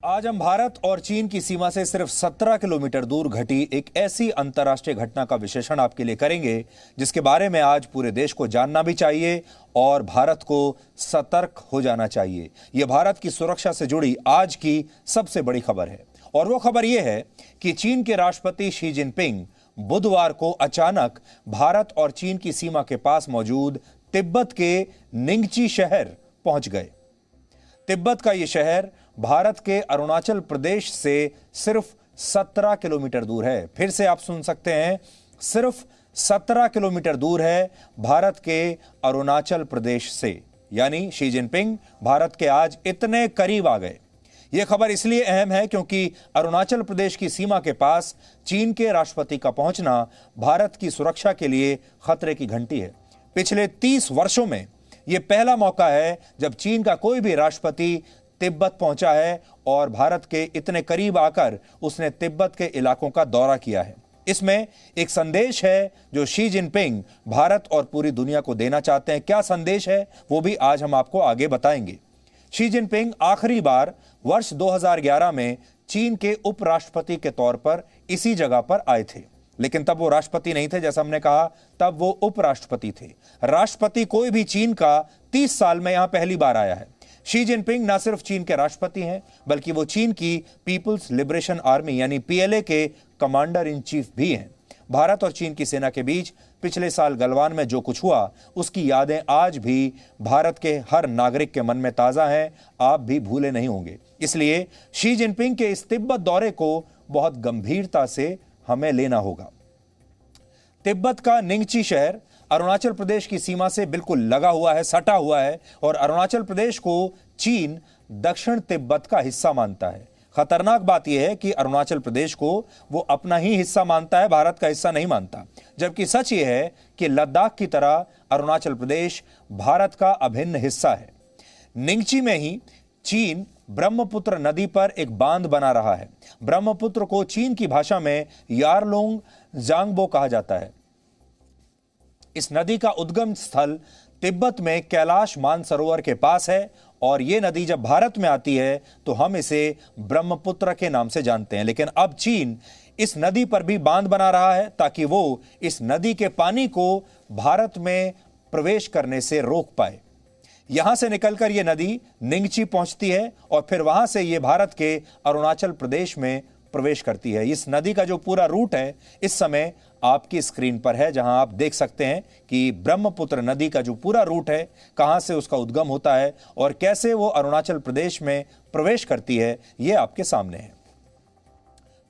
आज हम भारत और चीन की सीमा से सिर्फ 17 किलोमीटर दूर घटी एक ऐसी अंतर्राष्ट्रीय घटना का विश्लेषण आपके लिए करेंगे जिसके बारे में आज पूरे देश को जानना भी चाहिए और भारत को सतर्क हो जाना चाहिए। यह भारत की सुरक्षा से जुड़ी आज की सबसे बड़ी खबर है और वो खबर यह है कि चीन के राष्ट्रपति शी जिनपिंग बुधवार को अचानक भारत और चीन की सीमा के पास मौजूद तिब्बत के निंगची शहर पहुंच गए। तिब्बत का यह शहर भारत के अरुणाचल प्रदेश से सिर्फ 17 किलोमीटर दूर है। फिर से आप सुन सकते हैं, सिर्फ 17 किलोमीटर दूर है भारत के अरुणाचल प्रदेश से। यानी शी जिनपिंग भारत के आज इतने करीब आ गए। यह खबर इसलिए अहम है क्योंकि अरुणाचल प्रदेश की सीमा के पास चीन के राष्ट्रपति का पहुंचना भारत की सुरक्षा के लिए खतरे की घंटी है। पिछले 30 वर्षों में यह पहला मौका है जब चीन का कोई भी राष्ट्रपति तिब्बत पहुंचा है और भारत के इतने करीब आकर उसने तिब्बत के इलाकों का दौरा किया है। इसमें एक संदेश है जो शी जिनपिंग भारत और पूरी दुनिया को देना चाहते हैं। क्या संदेश है वो भी आज हम आपको आगे बताएंगे। शी जिनपिंग आखिरी बार वर्ष 2011 में चीन के उपराष्ट्रपति के तौर पर इसी जगह पर आए थे, लेकिन तब वो राष्ट्रपति नहीं थे। जैसा हमने कहा, तब वो उपराष्ट्रपति थे। राष्ट्रपति कोई भी चीन का 30 साल में यहां पहली बार आया है। शी जिनपिंग न सिर्फ चीन के राष्ट्रपति हैं, बल्कि वो चीन की पीपुल्स लिबरेशन आर्मी यानी पीएलए के कमांडर इन चीफ भी हैं। भारत और चीन की सेना के बीच पिछले साल गलवान में जो कुछ हुआ उसकी यादें आज भी भारत के हर नागरिक के मन में ताजा हैं। आप भी भूले नहीं होंगे। इसलिए शी जिनपिंग के इस तिब्बत दौरे को बहुत गंभीरता से हमें लेना होगा। तिब्बत का निंगची शहर अरुणाचल प्रदेश की सीमा से बिल्कुल लगा हुआ है, सटा हुआ है और अरुणाचल प्रदेश को चीन दक्षिण तिब्बत का हिस्सा मानता है। खतरनाक बात यह है कि अरुणाचल प्रदेश को वो अपना ही हिस्सा मानता है, भारत का हिस्सा नहीं मानता। जबकि सच यह है कि लद्दाख की तरह अरुणाचल प्रदेश भारत का अभिन्न हिस्सा है। निंगची में ही चीन ब्रह्मपुत्र नदी पर एक बांध बना रहा है। ब्रह्मपुत्र को चीन की भाषा में यारलुंग जांगबो कहा जाता है। इस नदी का उद्गम स्थल तिब्बत में कैलाश मानसरोवर के पास है और यह नदी जब भारत में आती है तो हम इसे ब्रह्मपुत्र के नाम से जानते हैं। लेकिन अब चीन इस नदी पर भी बांध बना रहा है ताकि वो इस नदी के पानी को भारत में प्रवेश करने से रोक पाए। यहां से निकलकर यह नदी निंगची पहुंचती है और फिर वहां से यह भारत के अरुणाचल प्रदेश में प्रवेश करती है। इस नदी का जो पूरा रूट है इस समय आपकी स्क्रीन पर है, जहां आप देख सकते हैं कि ब्रह्मपुत्र नदी का जो पूरा रूट है, कहां से उसका उद्गम होता है और कैसे वो अरुणाचल प्रदेश में प्रवेश करती है, यह आपके सामने है।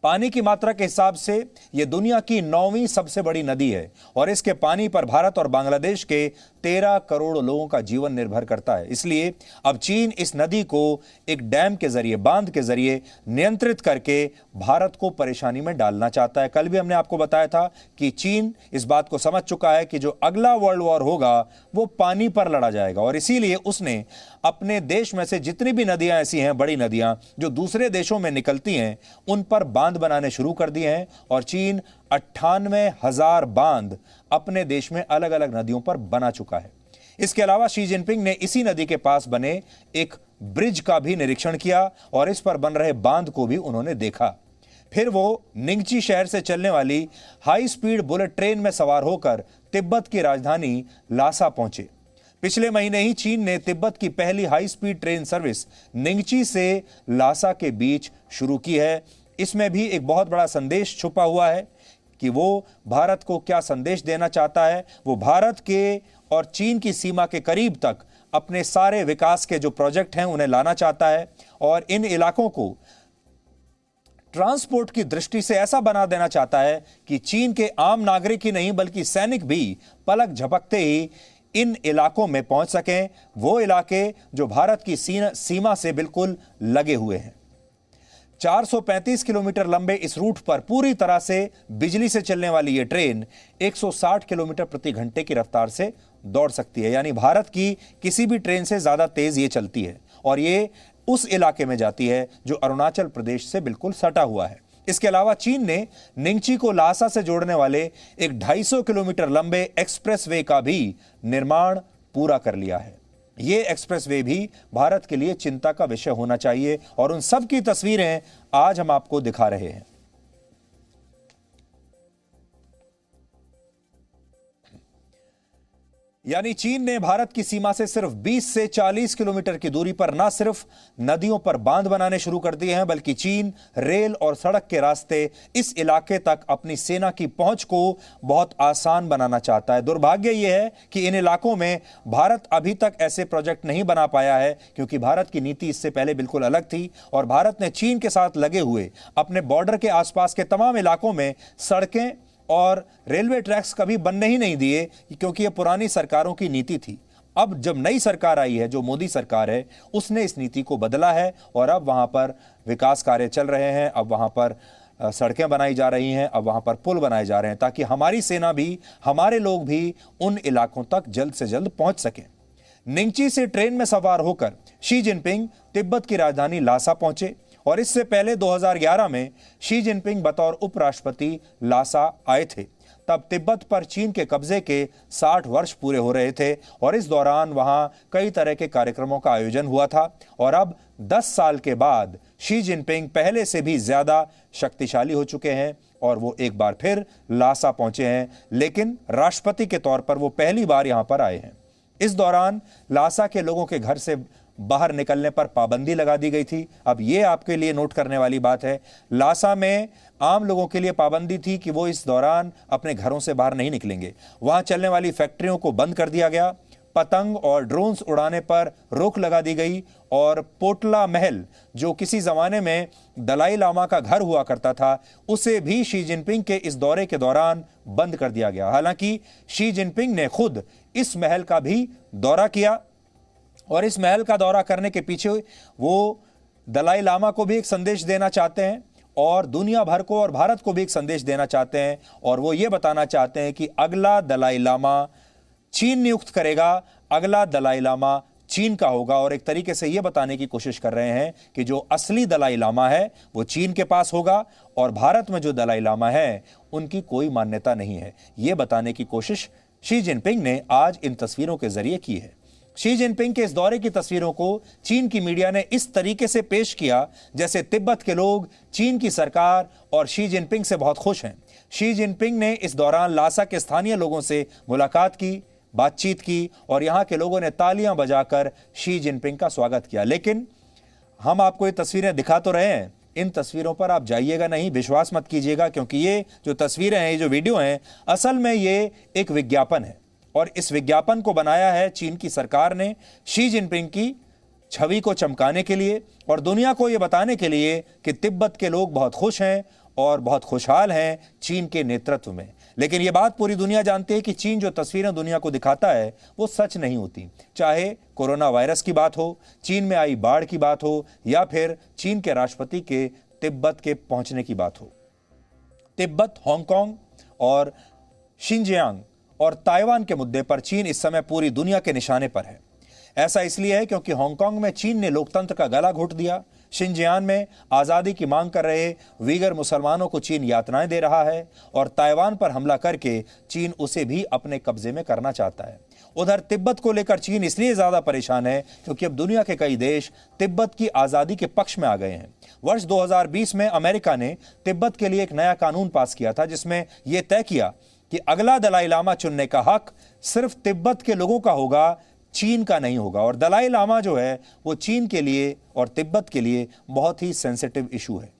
पानी की मात्रा के हिसाब से यह दुनिया की 9वीं सबसे बड़ी नदी है और इसके पानी पर भारत और बांग्लादेश के 13 करोड़ लोगों का जीवन निर्भर करता है। इसलिए अब चीन इस नदी को एक डैम के जरिए, बांध के जरिए नियंत्रित करके भारत को परेशानी में डालना चाहता है। कल भी हमने आपको बताया था कि चीन इस बात को समझ चुका है कि जो अगला वर्ल्ड वॉर होगा वो पानी पर लड़ा जाएगा और इसीलिए उसने अपने देश में से जितनी भी नदियां ऐसी हैं, बड़ी नदियां जो दूसरे देशों में निकलती हैं, उन पर बांध बनाने शुरू कर दिए हैं और चीन 98,000 बांध अपने देश में अलग अलग नदियों पर बना चुका है। इसके अलावा शी जिनपिंग ने इसी नदी के पास बने एक ब्रिज का भी निरीक्षण किया और इस पर बन रहे बांध को भी उन्होंने देखा। फिर वो निंगची शहर से चलने वाली हाई स्पीड बुलेट ट्रेन में सवार होकर तिब्बत की राजधानी लासा पहुंचे। पिछले महीने ही चीन ने तिब्बत की पहली हाई स्पीड ट्रेन सर्विस निंगची से लासा के बीच शुरू की है। इसमें भी एक बहुत बड़ा संदेश छुपा हुआ है कि वो भारत को क्या संदेश देना चाहता है। वो भारत के और चीन की सीमा के करीब तक अपने सारे विकास के जो प्रोजेक्ट हैं उन्हें लाना चाहता है और इन इलाकों को ट्रांसपोर्ट की दृष्टि से ऐसा बना देना चाहता है कि चीन के आम नागरिक ही नहीं बल्कि सैनिक भी पलक झपकते ही इन इलाकों में पहुंच सकें, वो इलाके जो भारत की सीमा से बिल्कुल लगे हुए हैं। 435 किलोमीटर लंबे इस रूट पर पूरी तरह से बिजली से चलने वाली यह ट्रेन 160 किलोमीटर प्रति घंटे की रफ्तार से दौड़ सकती है। यानी भारत की किसी भी ट्रेन से ज्यादा तेज ये चलती है और ये उस इलाके में जाती है जो अरुणाचल प्रदेश से बिल्कुल सटा हुआ है। इसके अलावा चीन ने निंगची को लासा से जोड़ने वाले एक 250 किलोमीटर लंबे एक्सप्रेसवे का भी निर्माण पूरा कर लिया है। ये एक्सप्रेसवे भी भारत के लिए चिंता का विषय होना चाहिए और उन सब की तस्वीरें आज हम आपको दिखा रहे हैं। यानी चीन ने भारत की सीमा से सिर्फ 20 से 40 किलोमीटर की दूरी पर न सिर्फ नदियों पर बांध बनाने शुरू कर दिए हैं, बल्कि चीन रेल और सड़क के रास्ते इस इलाके तक अपनी सेना की पहुंच को बहुत आसान बनाना चाहता है। दुर्भाग्य यह है कि इन इलाकों में भारत अभी तक ऐसे प्रोजेक्ट नहीं बना पाया है, क्योंकि भारत की नीति इससे पहले बिल्कुल अलग थी और भारत ने चीन के साथ लगे हुए अपने बॉर्डर के आसपास के तमाम इलाकों में सड़कें और रेलवे ट्रैक्स कभी बनने ही नहीं दिए, क्योंकि यह पुरानी सरकारों की नीति थी। अब जब नई सरकार आई है, जो मोदी सरकार है, उसने इस नीति को बदला है और अब वहां पर विकास कार्य चल रहे हैं, अब वहां पर सड़कें बनाई जा रही हैं, अब वहां पर पुल बनाए जा रहे हैं, ताकि हमारी सेना भी, हमारे लोग भी उन इलाकों तक जल्द से जल्द पहुंच सकें। निंगची से ट्रेन में सवार होकर शी जिनपिंग तिब्बत की राजधानी लासा पहुंचे और इससे पहले 2011 में शी जिनपिंग बतौर उपराष्ट्रपति लासा आए थे। तब तिब्बत पर चीन के कब्जे के 60 वर्ष पूरे हो रहे थे और इस दौरान वहां कई तरह के कार्यक्रमों का आयोजन हुआ था। और अब 10 साल के बाद शी जिनपिंग पहले से भी ज्यादा शक्तिशाली हो चुके हैं और वो एक बार फिर लासा पहुंचे हैं, लेकिन राष्ट्रपति के तौर पर वो पहली बार यहां पर आए हैं। इस दौरान लासा के लोगों के घर से बाहर निकलने पर पाबंदी लगा दी गई थी। अब यह आपके लिए नोट करने वाली बात है, लासा में आम लोगों के लिए पाबंदी थी कि वो इस दौरान अपने घरों से बाहर नहीं निकलेंगे। वहां चलने वाली फैक्ट्रियों को बंद कर दिया गया, पतंग और ड्रोन्स उड़ाने पर रोक लगा दी गई और पोटला महल, जो किसी जमाने में दलाई लामा का घर हुआ करता था, उसे भी शी जिनपिंग के इस दौरे के दौरान बंद कर दिया गया। हालांकि शी जिनपिंग ने खुद इस महल का भी दौरा किया और इस महल का दौरा करने के पीछे वो दलाई लामा को भी एक संदेश देना चाहते हैं और दुनिया भर को और भारत को भी एक संदेश देना चाहते हैं, और वो ये बताना चाहते हैं कि अगला दलाई लामा चीन नियुक्त करेगा, अगला दलाई लामा चीन का होगा। और एक तरीके से ये बताने की कोशिश कर रहे हैं कि जो असली दलाई लामा है वो चीन के पास होगा और भारत में जो दलाई लामा है उनकी कोई मान्यता नहीं है। ये बताने की कोशिश शी जिनपिंग ने आज इन तस्वीरों के जरिए की है। शी जिनपिंग के इस दौरे की तस्वीरों को चीन की मीडिया ने इस तरीके से पेश किया जैसे तिब्बत के लोग चीन की सरकार और शी जिनपिंग से बहुत खुश हैं। शी जिनपिंग ने इस दौरान लासा के स्थानीय लोगों से मुलाकात की, बातचीत की और यहां के लोगों ने तालियां बजाकर शी जिनपिंग का स्वागत किया। लेकिन हम आपको ये तस्वीरें दिखा तो रहे हैं, इन तस्वीरों पर आप जाइएगा नहीं, विश्वास मत कीजिएगा, क्योंकि ये जो तस्वीरें हैं, ये जो वीडियो हैं, असल में ये एक विज्ञापन है और इस विज्ञापन को बनाया है चीन की सरकार ने शी जिनपिंग की छवि को चमकाने के लिए और दुनिया को यह बताने के लिए कि तिब्बत के लोग बहुत खुश हैं और बहुत खुशहाल हैं चीन के नेतृत्व में। लेकिन यह बात पूरी दुनिया जानती है कि चीन जो तस्वीरें दुनिया को दिखाता है वो सच नहीं होती। चाहे कोरोना वायरस की बात हो, चीन में आई बाढ़ की बात हो या फिर चीन के राष्ट्रपति के तिब्बत के पहुंचने की बात हो। तिब्बत, हांगकांग और शिनजियांग और ताइवान के मुद्दे पर चीन इस समय पूरी दुनिया के निशाने पर है। ऐसा इसलिए है क्योंकि हांगकांग में चीन ने लोकतंत्र का गला घोट दिया, शिनजियांग में आज़ादी की मांग कर रहे वीगर मुसलमानों को चीन यातनाएं दे रहा है और ताइवान पर हमला करके चीन उसे भी अपने कब्जे में करना चाहता है। उधर तिब्बत को लेकर चीन इसलिए ज्यादा परेशान है क्योंकि अब दुनिया के कई देश तिब्बत की आज़ादी के पक्ष में आ गए हैं। वर्ष 2020 में अमेरिका ने तिब्बत के लिए एक नया कानून पास किया था जिसमें यह तय किया कि अगला दलाई लामा चुनने का हक सिर्फ तिब्बत के लोगों का होगा, चीन का नहीं होगा। और दलाई लामा जो है वो चीन के लिए और तिब्बत के लिए बहुत ही सेंसिटिव इशू है।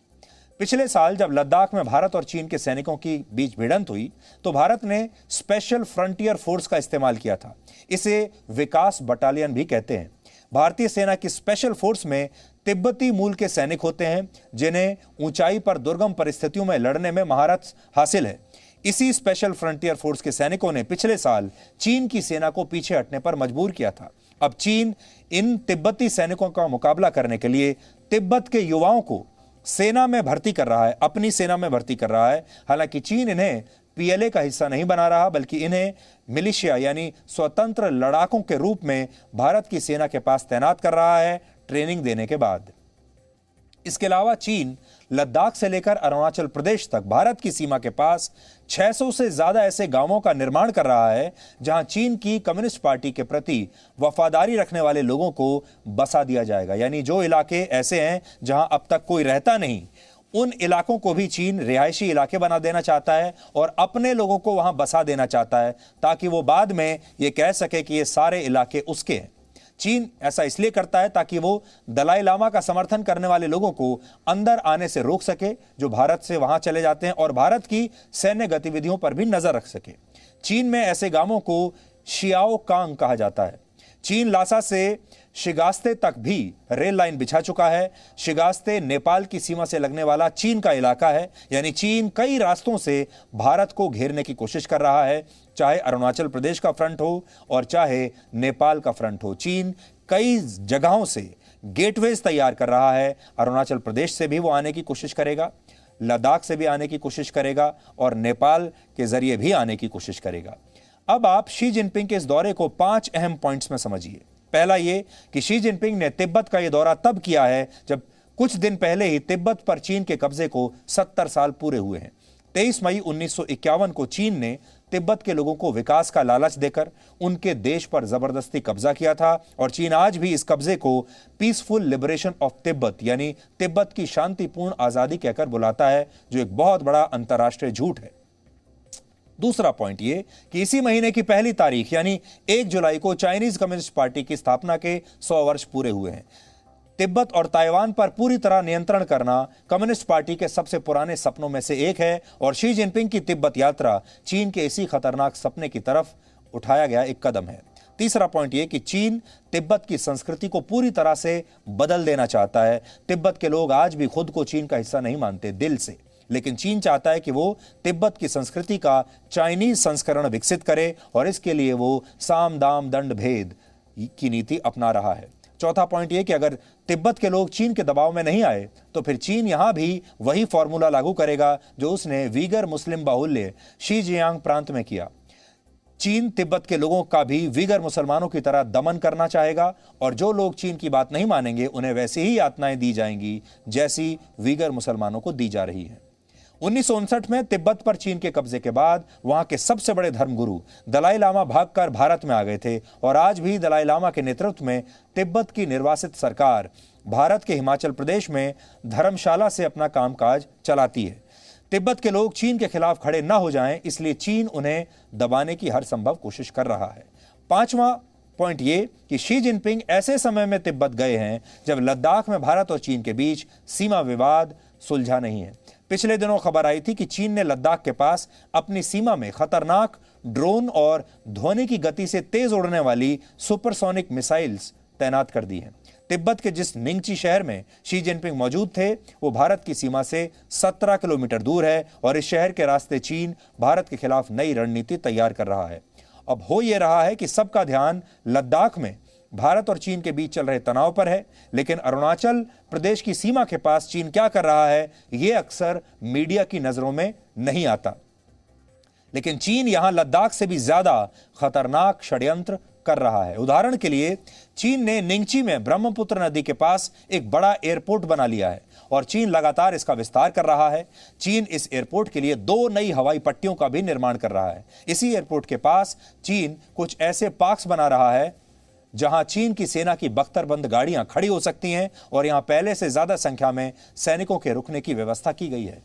पिछले साल जब लद्दाख में भारत और चीन के सैनिकों की बीच भिड़ंत हुई तो भारत ने स्पेशल फ्रंटियर फोर्स का इस्तेमाल किया था। इसे विकास बटालियन भी कहते हैं। भारतीय सेना की स्पेशल फोर्स में तिब्बती मूल के सैनिक होते हैं जिन्हें ऊंचाई पर दुर्गम परिस्थितियों में लड़ने में महारत हासिल है। इसी स्पेशल फ्रंटियर फोर्स के सैनिकों ने पिछले साल चीन की सेना को पीछे हटने पर मजबूर किया था। अब चीन इन तिब्बती सैनिकों का मुकाबला करने के लिए तिब्बत के युवाओं को सेना में भर्ती कर रहा है, अपनी सेना में भर्ती कर रहा है। हालांकि चीन इन्हें पीएलए का हिस्सा नहीं बना रहा बल्कि इन्हें मिलिशिया यानी स्वतंत्र लड़ाकों के रूप में भारत की सेना के पास तैनात कर रहा है ट्रेनिंग देने के बाद। इसके अलावा चीन लद्दाख से लेकर अरुणाचल प्रदेश तक भारत की सीमा के पास 600 से ज्यादा ऐसे गांवों का निर्माण कर रहा है जहां चीन की कम्युनिस्ट पार्टी के प्रति वफादारी रखने वाले लोगों को बसा दिया जाएगा। यानी जो इलाके ऐसे हैं जहां अब तक कोई रहता नहीं, उन इलाकों को भी चीन रिहायशी इलाके बना देना चाहता है और अपने लोगों को वहां बसा देना चाहता है, ताकि वो बाद में ये कह सके कि ये सारे इलाके उसके हैं। चीन ऐसा इसलिए करता है ताकि वो दलाई लामा का समर्थन करने वाले लोगों को अंदर आने से रोक सके, जो भारत से वहां चले जाते हैं, और भारत की सैन्य गतिविधियों पर भी नजर रख सके। चीन में ऐसे गांवों को शियाओ कांग कहा जाता है। चीन लासा से शिगास्ते तक भी रेल लाइन बिछा चुका है। शिगास्ते नेपाल की सीमा से लगने वाला चीन का इलाका है, यानी चीन कई रास्तों से भारत को घेरने की कोशिश कर रहा है, चाहे अरुणाचल प्रदेश का फ्रंट हो और चाहे नेपाल का फ्रंट हो। चीन कई जगहों से गेटवेज तैयार कर रहा है। अरुणाचल प्रदेश से भी वो आने की कोशिश करेगा, लद्दाख से भी आने की कोशिश करेगा और नेपाल के जरिए भी आने की कोशिश करेगा। अब आप शी जिनपिंग के इस दौरे को 5 अहम पॉइंट्स में समझिए। पहला ये कि शी जिनपिंग ने तिब्बत का यह दौरा तब किया है जब कुछ दिन पहले ही तिब्बत पर चीन के कब्जे को 70 साल पूरे हुए हैं। 23 मई 1951 को चीन ने तिब्बत के लोगों को विकास का लालच देकर उनके देश पर जबरदस्ती कब्जा किया था, और चीन आज भी इस कब्जे को पीसफुल लिबरेशन ऑफ तिब्बत यानी तिब्बत की शांतिपूर्ण आजादी कहकर बुलाता है, जो एक बहुत बड़ा अंतर्राष्ट्रीय झूठ है। दूसरा पॉइंट ये कि इसी महीने की पहली तारीख यानी 1 जुलाई को चाइनीज कम्युनिस्ट पार्टी की स्थापना के 100 वर्ष पूरे हुए हैं। तिब्बत और ताइवान पर पूरी तरह नियंत्रण करना कम्युनिस्ट पार्टी के सबसे पुराने सपनों में से एक है, और शी जिनपिंग की तिब्बत यात्रा चीन के इसी खतरनाक सपने की तरफ उठाया गया एक कदम है। तीसरा पॉइंट यह कि चीन तिब्बत की संस्कृति को पूरी तरह से बदल देना चाहता है। तिब्बत के लोग आज भी खुद को चीन का हिस्सा नहीं मानते दिल से, लेकिन चीन चाहता है कि वो तिब्बत की संस्कृति का चाइनीज संस्करण विकसित करे, और इसके लिए वो साम दाम दंड भेद की नीति अपना रहा है। चौथा पॉइंट ये कि अगर तिब्बत के लोग चीन के दबाव में नहीं आए तो फिर चीन यहां भी वही फॉर्मूला लागू करेगा जो उसने वीगर मुस्लिम बाहुल्य शीजियांग प्रांत में किया। चीन तिब्बत के लोगों का भी वीगर मुसलमानों की तरह दमन करना चाहेगा, और जो लोग चीन की बात नहीं मानेंगे उन्हें वैसी ही यातनाएं दी जाएंगी जैसी वीगर मुसलमानों को दी जा रही है। 1959 में तिब्बत पर चीन के कब्जे के बाद वहां के सबसे बड़े धर्मगुरु दलाई लामा भागकर भारत में आ गए थे, और आज भी दलाई लामा के नेतृत्व में तिब्बत की निर्वासित सरकार भारत के हिमाचल प्रदेश में धर्मशाला से अपना कामकाज चलाती है। तिब्बत के लोग चीन के खिलाफ खड़े न हो जाएं, इसलिए चीन उन्हें दबाने की हर संभव कोशिश कर रहा है। पांचवा पॉइंट ये कि शी जिनपिंग ऐसे समय में तिब्बत गए हैं जब लद्दाख में भारत और चीन के बीच सीमा विवाद सुलझा नहीं है। पिछले दिनों खबर आई थी कि चीन ने लद्दाख के पास अपनी सीमा में खतरनाक ड्रोन और ध्वनि की गति से तेज उड़ने वाली सुपरसोनिक मिसाइल्स तैनात कर दी हैं। तिब्बत के जिस निंगची शहर में शी जिनपिंग मौजूद थे वो भारत की सीमा से 17 किलोमीटर दूर है, और इस शहर के रास्ते चीन भारत के खिलाफ नई रणनीति तैयार कर रहा है। अब हो यह रहा है कि सबका ध्यान लद्दाख में भारत और चीन के बीच चल रहे तनाव पर है, लेकिन अरुणाचल प्रदेश की सीमा के पास चीन क्या कर रहा है यह अक्सर मीडिया की नजरों में नहीं आता। लेकिन चीन यहां लद्दाख से भी ज्यादा खतरनाक षड्यंत्र कर रहा है। उदाहरण के लिए चीन ने निंगची में ब्रह्मपुत्र नदी के पास एक बड़ा एयरपोर्ट बना लिया है, और चीन लगातार इसका विस्तार कर रहा है। चीन इस एयरपोर्ट के लिए 2 नई हवाई पट्टियों का भी निर्माण कर रहा है। इसी एयरपोर्ट के पास चीन कुछ ऐसे पार्क्स बना रहा है जहां चीन की सेना की बख्तरबंद गाड़ियां खड़ी हो सकती हैं, और यहां पहले से ज्यादा संख्या में सैनिकों के रुकने की व्यवस्था की गई है।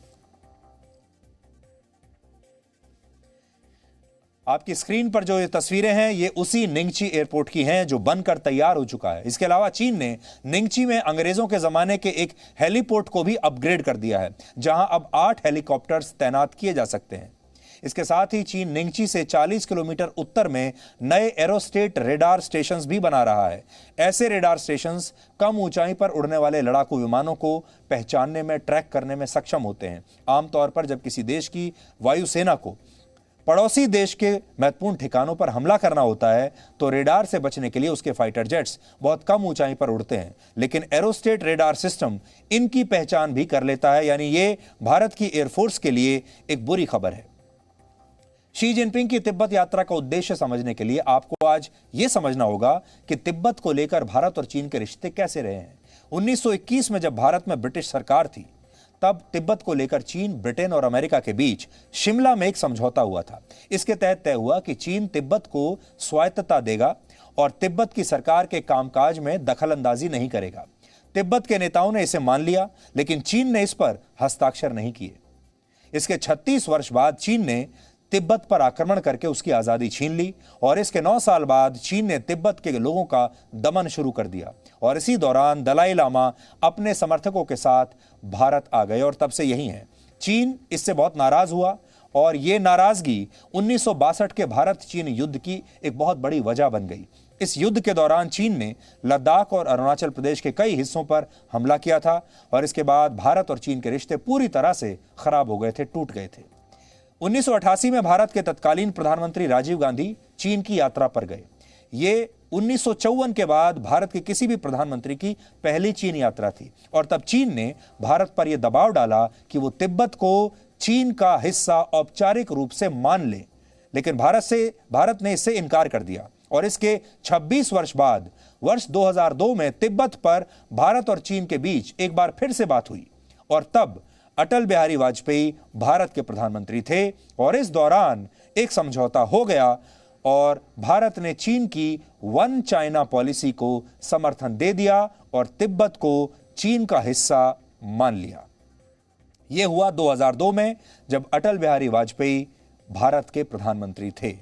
आपकी स्क्रीन पर जो ये तस्वीरें हैं ये उसी निंगची एयरपोर्ट की हैं जो बनकर तैयार हो चुका है। इसके अलावा चीन ने निंगची में अंग्रेजों के जमाने के एक हेलीपोर्ट को भी अपग्रेड कर दिया है, जहां अब 8 हेलीकॉप्टर्स तैनात किए जा सकते हैं। इसके साथ ही चीन निंगची से 40 किलोमीटर उत्तर में नए एरोस्टेट रेडार स्टेशंस भी बना रहा है। ऐसे रेडार स्टेशंस कम ऊंचाई पर उड़ने वाले लड़ाकू विमानों को पहचानने में, ट्रैक करने में सक्षम होते हैं। आमतौर पर जब किसी देश की वायुसेना को पड़ोसी देश के महत्वपूर्ण ठिकानों पर हमला करना होता है तो रेडार से बचने के लिए उसके फाइटर जेट्स बहुत कम ऊंचाई पर उड़ते हैं, लेकिन एरोस्टेट रेडार सिस्टम इनकी पहचान भी कर लेता है। यानी ये भारत की एयरफोर्स के लिए एक बुरी खबर है। शी जिनपिंग की तिब्बत यात्रा का उद्देश्य समझने के लिए आपको आज यह समझना होगा कि तिब्बत को लेकर भारत और चीन के रिश्ते कैसे रहे हैं। 1921 में जब भारत में ब्रिटिश सरकार थी, तब तिब्बत को लेकर चीन, ब्रिटेन और अमेरिका के बीच शिमला में एक समझौता हुआ था। इसके तहत तय हुआ कि चीन तिब्बत को स्वायत्तता देगा और तिब्बत की सरकार के कामकाज में दखलंदाजी नहीं करेगा। तिब्बत के नेताओं ने इसे मान लिया, लेकिन चीन ने इस पर हस्ताक्षर नहीं किए। इसके 36 वर्ष बाद चीन ने तिब्बत पर आक्रमण करके उसकी आजादी छीन ली और इसके 9 साल बाद चीन ने तिब्बत के लोगों का दमन शुरू कर दिया और इसी दौरान दलाई लामा अपने समर्थकों के साथ भारत आ गए और तब से यही है। चीन इससे बहुत नाराज हुआ और यह नाराजगी 1962 के भारत चीन युद्ध की एक बहुत बड़ी वजह बन गई। इस युद्ध के दौरान चीन ने लद्दाख और अरुणाचल प्रदेश के कई हिस्सों पर हमला किया था और इसके बाद भारत और चीन के रिश्ते पूरी तरह से खराब हो गए थे, टूट गए थे। 1988 में भारत के तत्कालीन प्रधानमंत्री राजीव गांधी चीन की यात्रा पर गए। ये 1954 के बाद भारत के किसी भी प्रधानमंत्री की पहली चीन यात्रा थी और तब चीन ने भारत पर यह दबाव डाला कि वो तिब्बत को चीन का हिस्सा औपचारिक रूप से मान ले, लेकिन भारत ने इससे इनकार कर दिया और इसके 26 वर्ष बाद वर्ष 2002 में तिब्बत पर भारत और चीन के बीच एक बार फिर से बात हुई और तब अटल बिहारी वाजपेयी भारत के प्रधानमंत्री थे और इस दौरान एक समझौता हो गया और भारत ने चीन की वन चाइना पॉलिसी को समर्थन दे दिया और तिब्बत को चीन का हिस्सा मान लिया। यह हुआ 2002 में जब अटल बिहारी वाजपेयी भारत के प्रधानमंत्री थे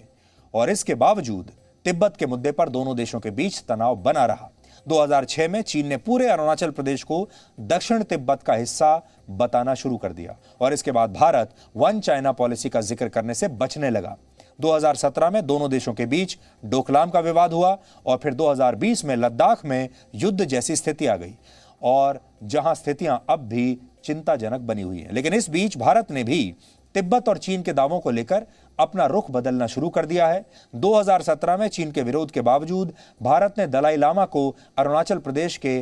और इसके बावजूद तिब्बत के मुद्दे पर दोनों देशों के बीच तनाव बना रहा। 2006 में चीन ने पूरे अरुणाचल प्रदेश को दक्षिण तिब्बत का हिस्सा बताना शुरू कर दिया और इसके बाद भारत वन चाइना पॉलिसी का जिक्र करने से बचने लगा। 2017 में दोनों देशों के बीच डोकलाम का विवाद हुआ और फिर 2020 में लद्दाख में युद्ध जैसी स्थिति आ गई और जहां स्थितियां अब भी चिंताजनक बनी हुई हैं। लेकिन इस बीच भारत ने भी तिब्बत और चीन के दावों को लेकर अपना रुख बदलना शुरू कर दिया है। 2017 में चीन के विरोध के बावजूद भारत ने दलाई लामा को अरुणाचल प्रदेश के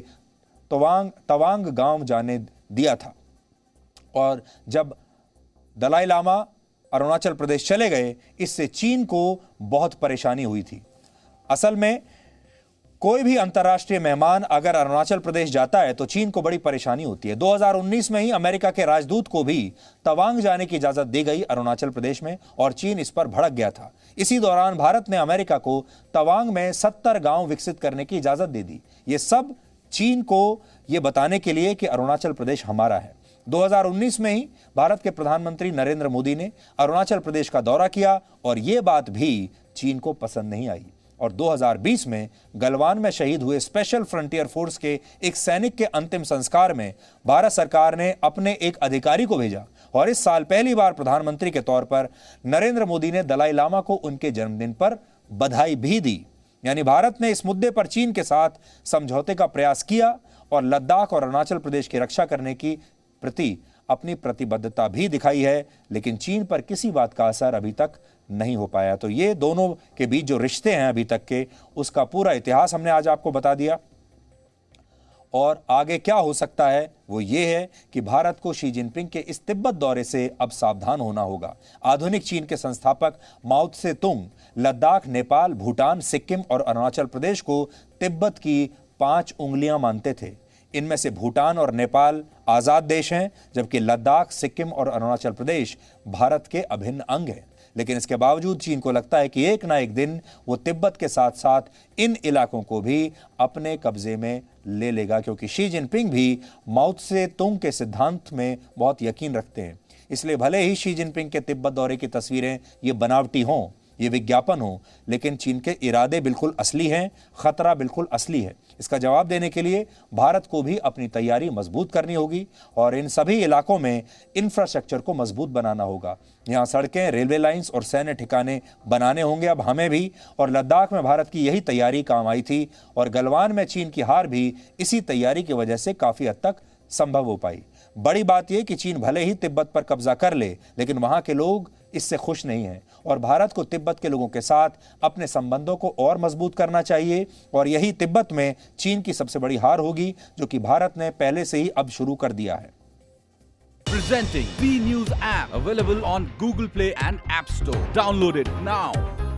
तवांग गांव जाने दिया था और जब दलाई लामा अरुणाचल प्रदेश चले गए, इससे चीन को बहुत परेशानी हुई थी। असल में कोई भी अंतर्राष्ट्रीय मेहमान अगर अरुणाचल प्रदेश जाता है तो चीन को बड़ी परेशानी होती है। 2019 में ही अमेरिका के राजदूत को भी तवांग जाने की इजाजत दी गई अरुणाचल प्रदेश में और चीन इस पर भड़क गया था। इसी दौरान भारत ने अमेरिका को तवांग में 70 गांव विकसित करने की इजाजत दे दी। ये सब चीन को यह बताने के लिए कि अरुणाचल प्रदेश हमारा है। 2019 में ही भारत के प्रधानमंत्री नरेंद्र मोदी ने अरुणाचल प्रदेश का दौरा किया और यह बात भी चीन को पसंद नहीं आई और 2020 में गलवान में शहीद हुए स्पेशल फ्रंटियर फोर्स के एक सैनिक के अंतिम संस्कार में भारत सरकार ने अपने एक अधिकारी को भेजा और इस साल पहली बार प्रधानमंत्री के तौर पर नरेंद्र मोदी ने दलाई लामा को उनके जन्मदिन पर बधाई भी दी। यानी भारत ने इस मुद्दे पर चीन के साथ समझौते का प्रयास किया और लद्दाख और अरुणाचल प्रदेश की रक्षा करने की प्रति अपनी प्रतिबद्धता भी दिखाई है, लेकिन चीन पर किसी बात का असर अभी तक नहीं हो पाया। तो ये दोनों के बीच जो रिश्ते हैं अभी तक के, उसका पूरा इतिहास हमने आज आपको बता दिया और आगे क्या हो सकता है वो ये है कि भारत को शी जिनपिंग के इस तिब्बत दौरे से अब सावधान होना होगा। आधुनिक चीन के संस्थापक माओ त्से तुंग लद्दाख, नेपाल, भूटान, सिक्किम और अरुणाचल प्रदेश को तिब्बत की 5 उंगलियां मानते थे। इनमें से भूटान और नेपाल आजाद देश हैं, जबकि लद्दाख, सिक्किम और अरुणाचल प्रदेश भारत के अभिन्न अंग हैं। लेकिन इसके बावजूद चीन को लगता है कि एक ना एक दिन वो तिब्बत के साथ साथ इन इलाकों को भी अपने कब्जे में ले लेगा, क्योंकि शी जिनपिंग भी माओ त्से तुंग के सिद्धांत में बहुत यकीन रखते हैं। इसलिए भले ही शी जिनपिंग के तिब्बत दौरे की तस्वीरें ये बनावटी हों, ये विज्ञापन हो, लेकिन चीन के इरादे बिल्कुल असली हैं, खतरा बिल्कुल असली है। इसका जवाब देने के लिए भारत को भी अपनी तैयारी मजबूत करनी होगी और इन सभी इलाकों में इंफ्रास्ट्रक्चर को मजबूत बनाना होगा। यहाँ सड़कें, रेलवे लाइंस और सैन्य ठिकाने बनाने होंगे अब हमें भी। और लद्दाख में भारत की यही तैयारी काम आई थी और गलवान में चीन की हार भी इसी तैयारी की वजह से काफी हद तक संभव हो पाई। बड़ी बात यह कि चीन भले ही तिब्बत पर कब्जा कर ले, लेकिन वहां के लोग इससे खुश नहीं हैं और भारत को तिब्बत के लोगों के साथ अपने संबंधों को और मजबूत करना चाहिए और यही तिब्बत में चीन की सबसे बड़ी हार होगी, जो कि भारत ने पहले से ही अब शुरू कर दिया है। Presenting B News app available on Google Play and App Store. Download it now.